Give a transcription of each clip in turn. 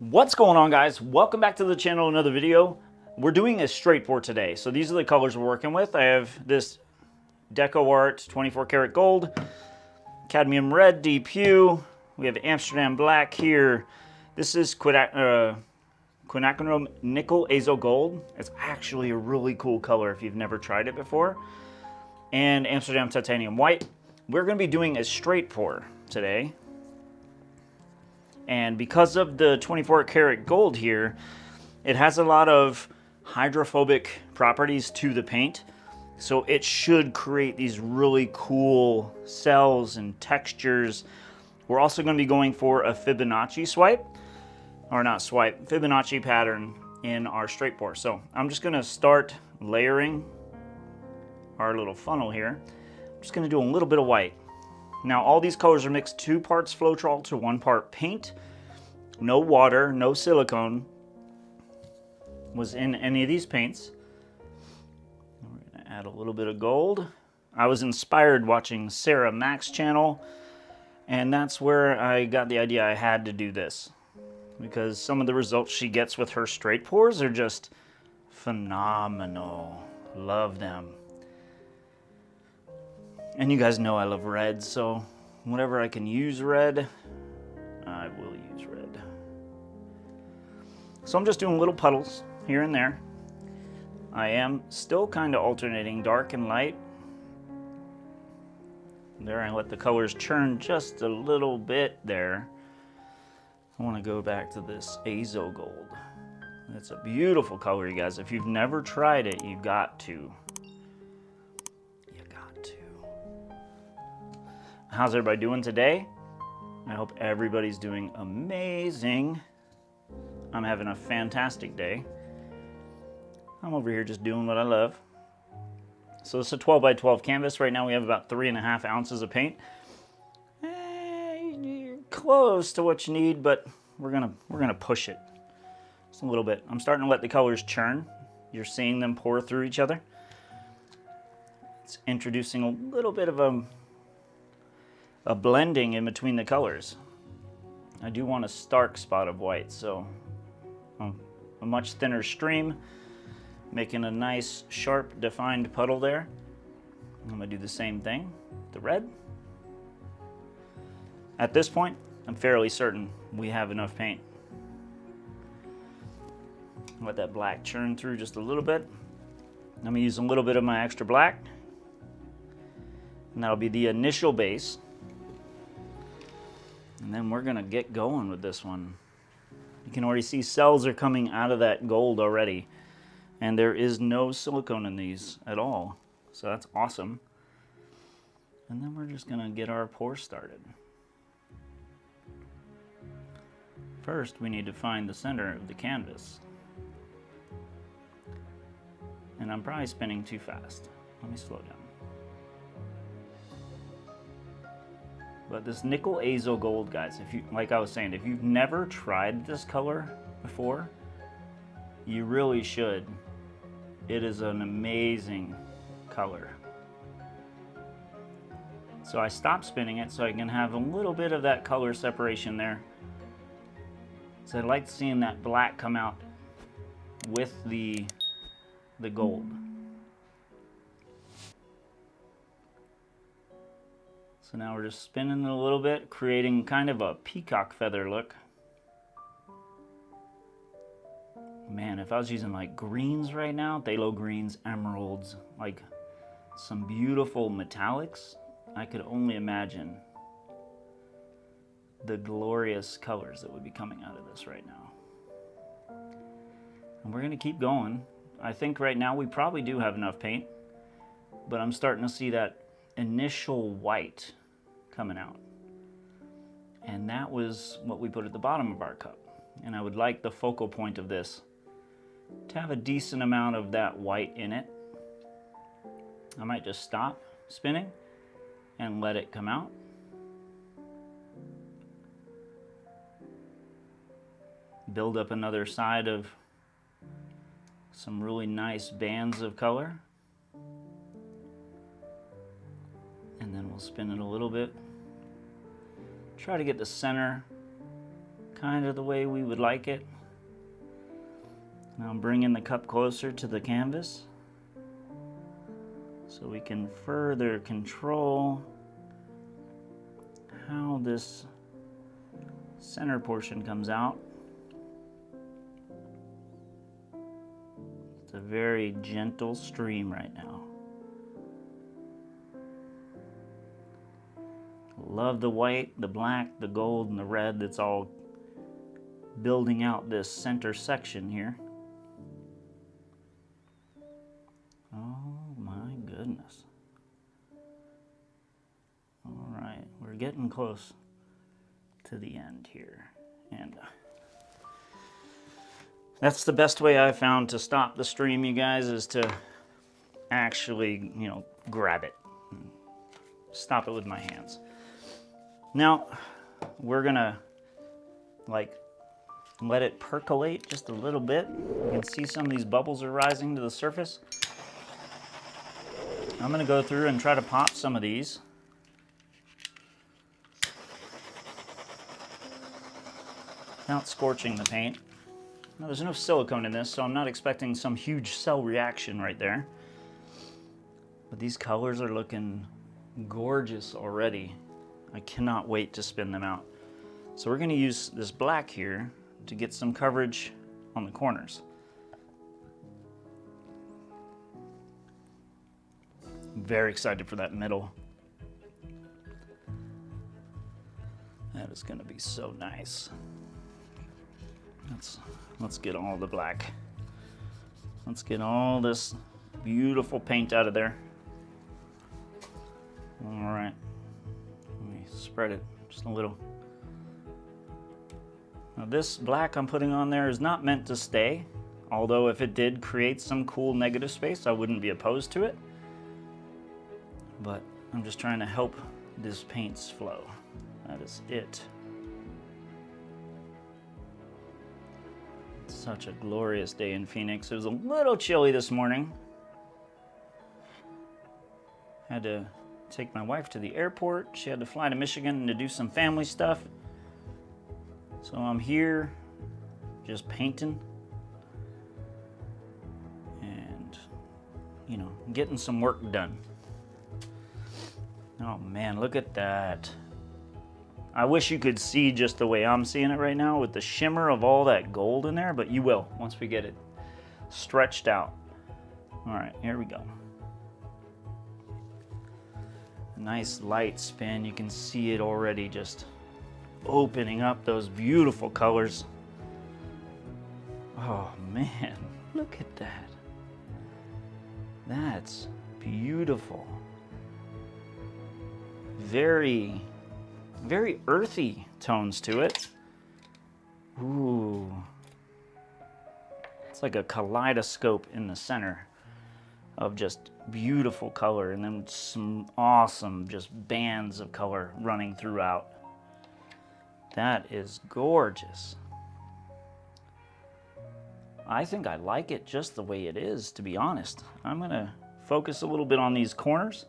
What's going on, guys? Welcome back to the channel. Another video. We're doing a straight pour today. So these are the colors we're working with. I have this Deco Art 24 karat gold, cadmium red deep hue. We have Amsterdam black here. This is quinacridone nickel azo gold. It's actually a really cool color if you've never tried it before. And Amsterdam titanium white. We're going to be doing a straight pour today. And because of the 24 karat gold here, it has a lot of hydrophobic properties to the paint. So it should create these really cool cells and textures. We're also going to be going for a Fibonacci swipe, or not swipe, Fibonacci pattern in our straight pour. So I'm just going to start layering our little funnel here. I'm just going to do a little bit of white. Now all these colors are mixed 2 parts floetrol to 1 part paint. No water, no silicone was in any of these paints. We're going to add a little bit of gold. I was inspired watching Sarah Mack's channel, and that's where I got the idea I had to do this, because some of the results she gets with her straight pours are just phenomenal. Love them. And you guys know I love red, so whenever I can use red, I will use red. So I'm just doing little puddles here and there. I am still kind of alternating dark and light. There, I let the colors churn just a little bit there. I want to go back to this azo gold. It's a beautiful color, you guys. If you've never tried it, you got to. How's everybody doing today? I hope everybody's doing amazing. I'm having a fantastic day. I'm over here just doing what I love. So it's a 12 by 12 canvas. Right now we have about 3.5 ounces of paint. You're close to what you need, but we're gonna push it just a little bit. I'm starting to let the colors churn. You're seeing them pour through each other. It's introducing a little bit of a blending in between the colors. I do want a stark spot of white, so a much thinner stream, making a nice sharp defined puddle there. I'm gonna do the same thing with the red. At this point, I'm fairly certain we have enough paint. Let that black churn through just a little bit. I'm gonna use a little bit of my extra black, and that'll be the initial base. And then we're gonna get going with this one. You can already see cells are coming out of that gold already. And there is no silicone in these at all. So that's awesome. And then we're just gonna get our pour started. First, we need to find the center of the canvas. And I'm probably spinning too fast. Let me slow down. But this nickel azo gold, guys, if you, like I was saying, if you've never tried this color before, you really should. It is an amazing color. So I stopped spinning it so I can have a little bit of that color separation there. So I like seeing that black come out with the gold. So now we're just spinning it a little bit, creating kind of a peacock feather look. Man, if I was using like greens right now, phthalo greens, emeralds, like some beautiful metallics, I could only imagine the glorious colors that would be coming out of this right now. And we're gonna keep going. I think right now we probably do have enough paint, but I'm starting to see that initial white coming out. And that was what we put at the bottom of our cup. And I would like the focal point of this to have a decent amount of that white in it. I might just stop spinning and let it come out. Build up another side of some really nice bands of color. And then we'll spin it a little bit. Try to get the center kind of the way we would like it. Now I'm bringing the cup closer to the canvas so we can further control how this center portion comes out. It's a very gentle stream right now. Love the white, the black, the gold, and the red that's all building out this center section here. Oh my goodness. All right, we're getting close to the end here. And that's the best way I've found to stop the stream, you guys, is to actually, grab it. Stop it with my hands. Now, we're gonna let it percolate just a little bit. You can see some of these bubbles are rising to the surface. I'm gonna go through and try to pop some of these. Without scorching the paint. Now, there's no silicone in this, so I'm not expecting some huge cell reaction right there. But these colors are looking gorgeous already. I cannot wait to spin them out. So we're going to use this black here to get some coverage on the corners. I'm very excited for that middle. That is going to be so nice. Let's get all the black. Let's get all this beautiful paint out of there. All right. Let me spread it just a little. Now this black I'm putting on there is not meant to stay, although if it did create some cool negative space, I wouldn't be opposed to it. But I'm just trying to help this paint's flow. That is it. Such a glorious day in Phoenix. It was a little chilly this morning. Had to take my wife to the airport. She had to fly to Michigan to do some family stuff. So I'm here just painting and, getting some work done. Oh man, look at that. I wish you could see just the way I'm seeing it right now with the shimmer of all that gold in there, but you will once we get it stretched out. All right, here we go. A nice light spin. You can see it already just opening up those beautiful colors. Oh man, look at that. That's beautiful. Very earthy tones to it. Ooh. It's like a kaleidoscope in the center of just beautiful color, and then some awesome just bands of color running throughout. That is gorgeous. I think I like it just the way it is, to be honest. I'm gonna focus a little bit on these corners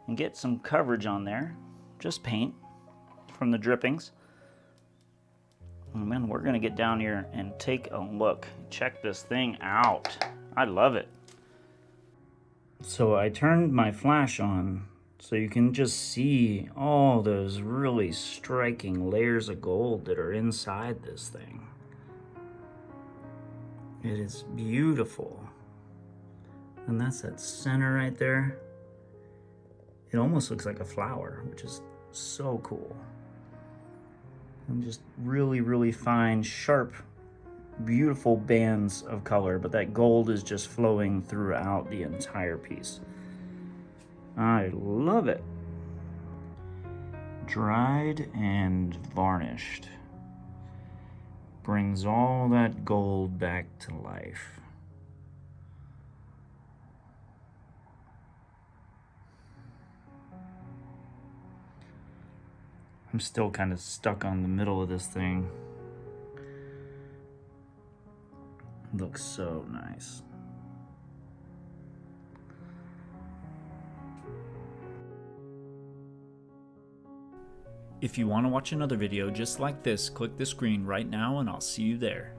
and get some coverage on there. Just paint from the drippings. And then we're gonna get down here and take a look. Check this thing out. I love it. So I turned my flash on so you can just see all those really striking layers of gold that are inside this thing. It is beautiful. And that's that center right there. It almost looks like a flower, which is so cool. And just really fine, sharp, beautiful bands of color, but that gold is just flowing throughout the entire piece. I love it. Dried and varnished. Brings all that gold back to life. I'm still kind of stuck on the middle of this thing. It looks so nice. If you want to watch another video just like this, click the screen right now and I'll see you there.